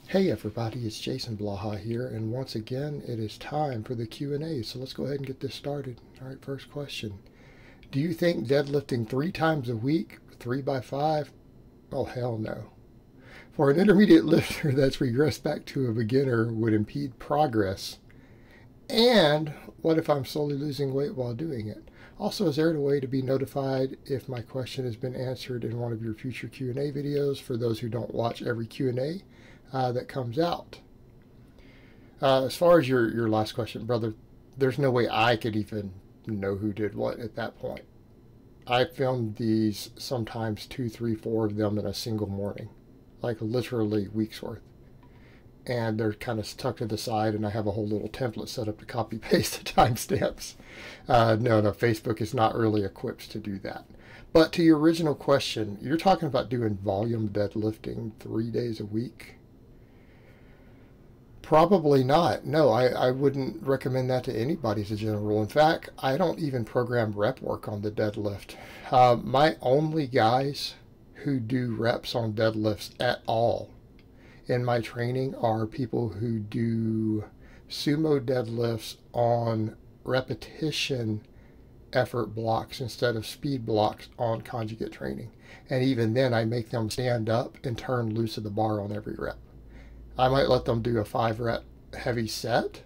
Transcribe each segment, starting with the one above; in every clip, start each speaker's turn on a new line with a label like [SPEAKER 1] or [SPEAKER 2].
[SPEAKER 1] Hey everybody, it's Jason Blaha here, and once again it is time for the Q&A, so let's go ahead and get this started. Alright, first question. Do you think deadlifting 3 times a week, 3 by 5? Oh hell no. For an intermediate lifter that's regressed back to a beginner would impede progress. And what if I'm slowly losing weight while doing it? Also, is there a way to be notified if my question has been answered in one of your future Q&A videos for those who don't watch every Q&A that comes out? As far as your last question, brother, there's no way I could even know who did what at that point. I filmed these sometimes 2, 3, 4 of them in a single morning, like literally weeks worth. And they're kind of tucked to the side, and I have a whole little template set up to copy paste the timestamps. No, Facebook is not really equipped to do that. But to your original question, you're talking about doing volume deadlifting 3 days a week? Probably not. No, I wouldn't recommend that to anybody as a general rule. In fact, I don't even program rep work on the deadlift. My only guys who do reps on deadlifts at all in my training are people who do sumo deadlifts on repetition effort blocks instead of speed blocks on conjugate training. And even then, I make them stand up and turn loose of the bar on every rep. I might let them do a 5-rep heavy set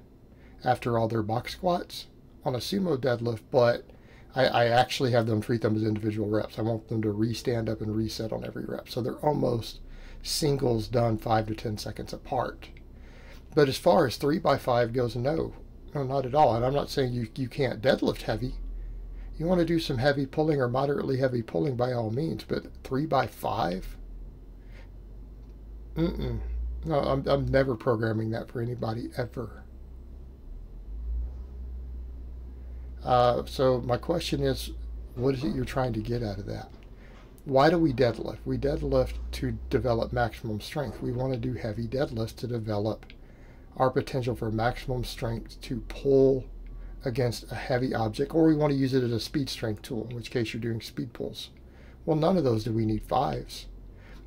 [SPEAKER 1] after all their box squats on a sumo deadlift, but I actually have them treat them as individual reps. I want them to re-stand up and reset on every rep. So they're almost singles done 5 to 10 seconds apart. But as far as 3 by 5 goes, no, not at all. And I'm not saying you can't deadlift heavy. You want to do some heavy pulling or moderately heavy pulling by all means, but 3 by 5? No, I'm never programming that for anybody ever. So my question is, what is it you're trying to get out of that? Why do we deadlift? We deadlift to develop maximum strength. We want to do heavy deadlifts to develop our potential for maximum strength to pull against a heavy object, or we want to use it as a speed strength tool, in which case you're doing speed pulls. Well, none of those do we need 5s.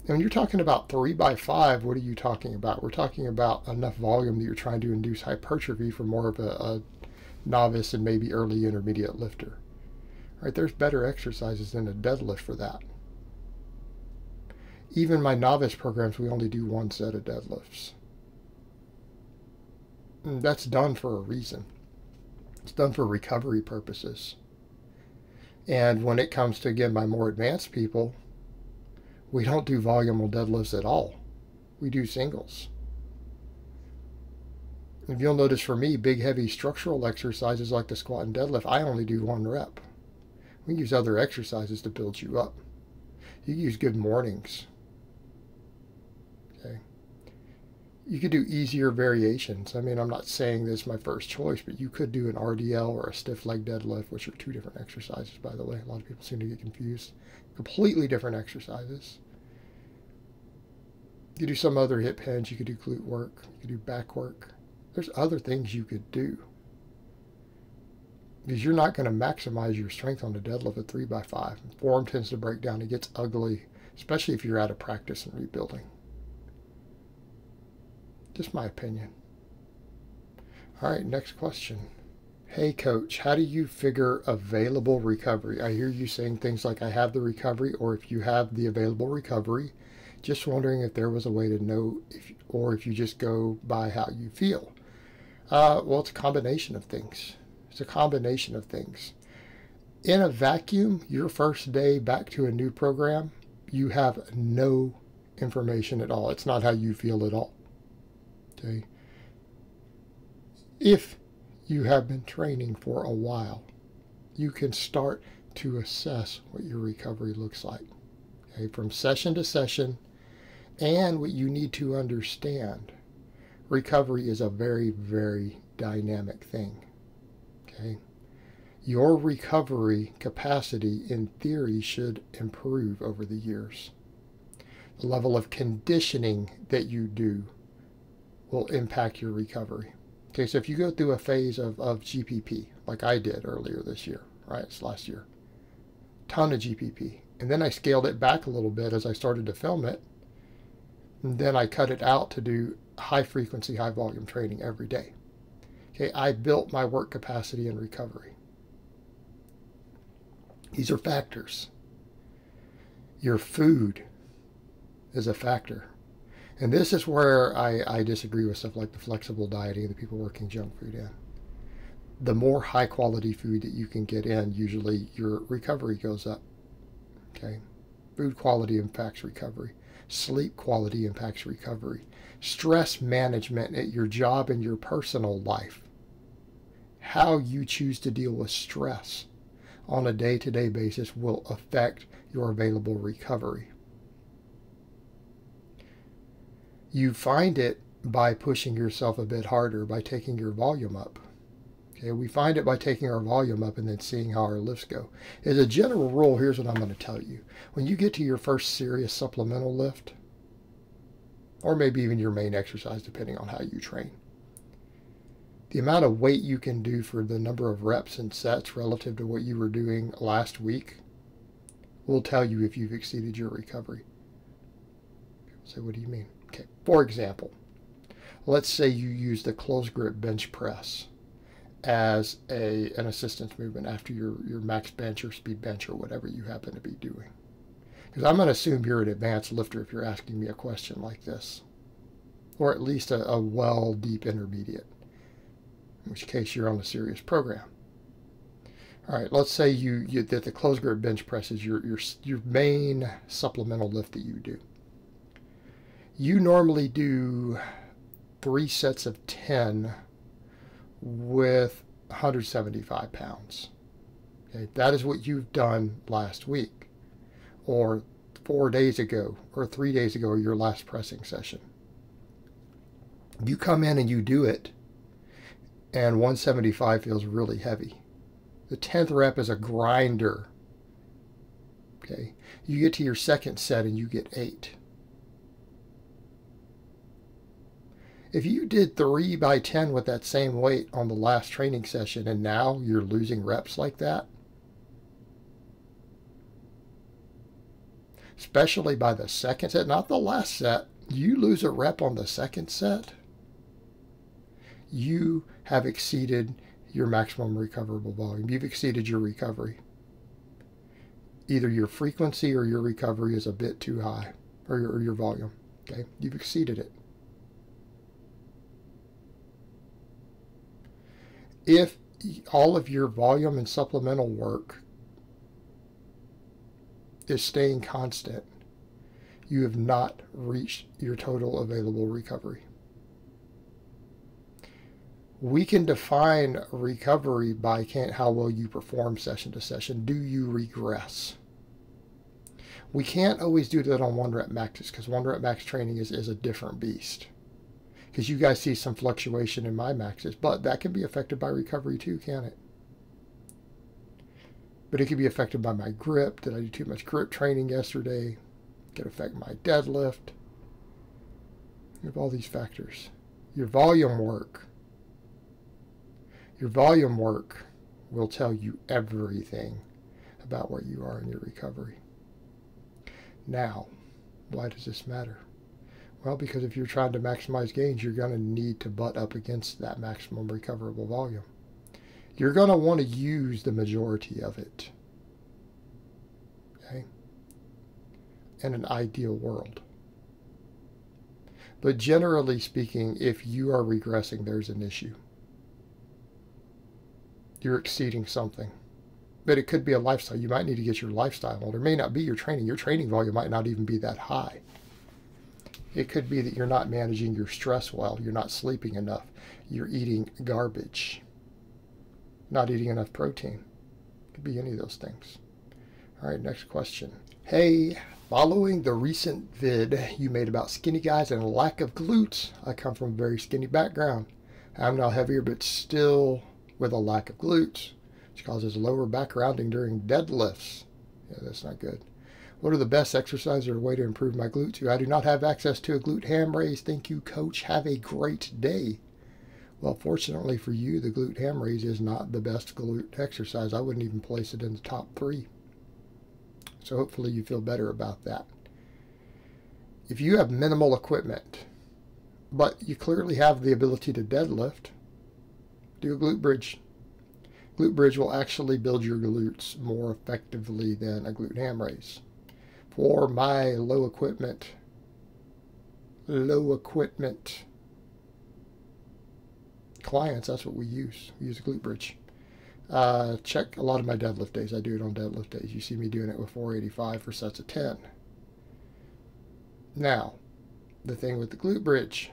[SPEAKER 1] And when you're talking about 3 by 5, what are you talking about? We're talking about enough volume that you're trying to induce hypertrophy for more of a novice and maybe early intermediate lifter. Right? There's better exercises than a deadlift for that. Even my novice programs, we only do 1 set of deadlifts. And that's done for a reason. It's done for recovery purposes. And when it comes to, again, my more advanced people, we don't do volume deadlifts at all. We do singles. If you'll notice for me, big heavy structural exercises like the squat and deadlift, I only do 1 rep. We use other exercises to build you up. You use good mornings. Okay. You could do easier variations. I mean, I'm not saying this is my first choice, but you could do an RDL or a stiff leg deadlift, which are 2 different exercises, by the way. A lot of people seem to get confused. Completely different exercises. You could do some other hip hinge. You could do glute work. You could do back work. There's other things you could do. Because you're not going to maximize your strength on the deadlift at 3 by 5. Form tends to break down. It gets ugly, especially if you're out of practice and rebuilding. Just my opinion. All right, next question. Hey coach, how do you figure available recovery? I hear you saying things like I have the recovery, or if you have the available recovery. Just wondering if there was a way to know, or if you just go by how you feel. Well, it's a combination of things. It's a combination of things. In a vacuum, your first day back to a new program, you have no information at all. It's not how you feel at all. Okay. If you have been training for a while, you can start to assess what your recovery looks like. Okay, from session to session. And what you need to understand, recovery is a very, very dynamic thing. Okay? Your recovery capacity, in theory, should improve over the years. The level of conditioning that you do will impact your recovery. Okay, so if you go through a phase of GPP, like I did earlier this year, right, it's last year, ton of GPP, and then I scaled it back a little bit as I started to film it. And then I cut it out to do high frequency, high volume training every day. Okay, I built my work capacity and recovery. These are factors. Your food is a factor. And this is where I disagree with stuff like the flexible dieting, the people working junk food in. The more high quality food that you can get in, usually your recovery goes up. Okay, food quality impacts recovery. Sleep quality impacts recovery. Stress management at your job and your personal life. How you choose to deal with stress on a day-to-day basis will affect your available recovery. You find it by pushing yourself a bit harder, by taking your volume up. Okay, we find it by taking our volume up and then seeing how our lifts go. As a general rule, here's what I'm going to tell you. When you get to your first serious supplemental lift, or maybe even your main exercise, depending on how you train, the amount of weight you can do for the number of reps and sets relative to what you were doing last week will tell you if you've exceeded your recovery. People say, what do you mean? Okay, for example, let's say you use the closed grip bench press as an assistance movement after your max bench or speed bench or whatever you happen to be doing. Because I'm going to assume you're an advanced lifter if you're asking me a question like this, or at least a well deep intermediate, in which case you're on a serious program. All right, let's say that the closed grip bench press is your main supplemental lift that you do. You normally do 3 sets of 10 with 175 pounds. Okay, that is what you've done last week, or 4 days ago, or 3 days ago, or your last pressing session. You come in and you do it, and 175 feels really heavy. The 10th rep is a grinder. Okay, you get to your second set and you get 8. If you did 3 by 10 with that same weight on the last training session and now you're losing reps like that, especially by the second set, not the last set, you lose a rep on the second set, you have exceeded your maximum recoverable volume. You've exceeded your recovery. Either your frequency or your recovery is a bit too high, or your volume. Okay, you've exceeded it. If all of your volume and supplemental work is staying constant, you have not reached your total available recovery. We can define recovery by how well you perform session to session. Do you regress? We can't always do that on 1 rep maxes, because 1 rep max training is a different beast. Because you guys see some fluctuation in my maxes, but that can be affected by recovery too, can't it? But it can be affected by my grip. Did I do too much grip training yesterday? It can affect my deadlift. You have all these factors. Your volume work. Your volume work will tell you everything about where you are in your recovery. Now, why does this matter? Well, because if you're trying to maximize gains, you're going to need to butt up against that maximum recoverable volume. You're going to want to use the majority of it. Okay? In an ideal world. But generally speaking, if you are regressing, there's an issue. You're exceeding something. But it could be a lifestyle. You might need to get your lifestyle on. It may not be your training. Your training volume might not even be that high. It could be that you're not managing your stress well. You're not sleeping enough. You're eating garbage. Not eating enough protein. It could be any of those things. All right, next question. Hey, following the recent vid you made about skinny guys and a lack of glutes, I come from a very skinny background. I'm now heavier, but still with a lack of glutes, which causes lower back rounding during deadlifts. Yeah, that's not good. What are the best exercises or way to improve my glutes? I do not have access to a glute ham raise. Thank you, coach. Have a great day. Well, fortunately for you, the glute ham raise is not the best glute exercise. I wouldn't even place it in the top 3. So hopefully you feel better about that. If you have minimal equipment, but you clearly have the ability to deadlift, do a glute bridge. Glute bridge will actually build your glutes more effectively than a glute ham raise. For my low equipment clients, that's what we use. We use a glute bridge. Check a lot of my deadlift days. I do it on deadlift days. You see me doing it with 485 for sets of 10. Now, the thing with the glute bridge,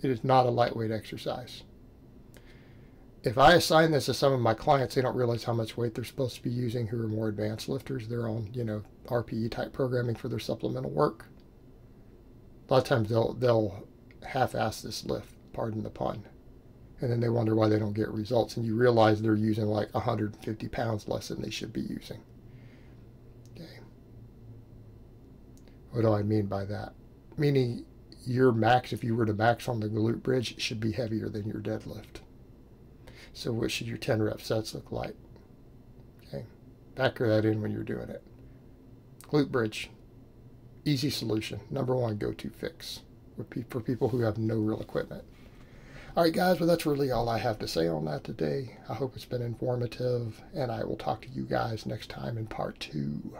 [SPEAKER 1] it is not a lightweight exercise. If I assign this to some of my clients, they don't realize how much weight they're supposed to be using who are more advanced lifters. They're on, RPE type programming for their supplemental work. A lot of times they'll half-ass this lift, pardon the pun. And then they wonder why they don't get results. And you realize they're using like 150 pounds less than they should be using. Okay. What do I mean by that? Meaning your max, if you were to max on the glute bridge, it should be heavier than your deadlift. So what should your 10 rep sets look like? Okay. Factor that in when you're doing it. Glute bridge. Easy solution. Number one go-to fix for people who have no real equipment. All right, guys, well, that's really all I have to say on that today. I hope it's been informative, and I will talk to you guys next time in part 2.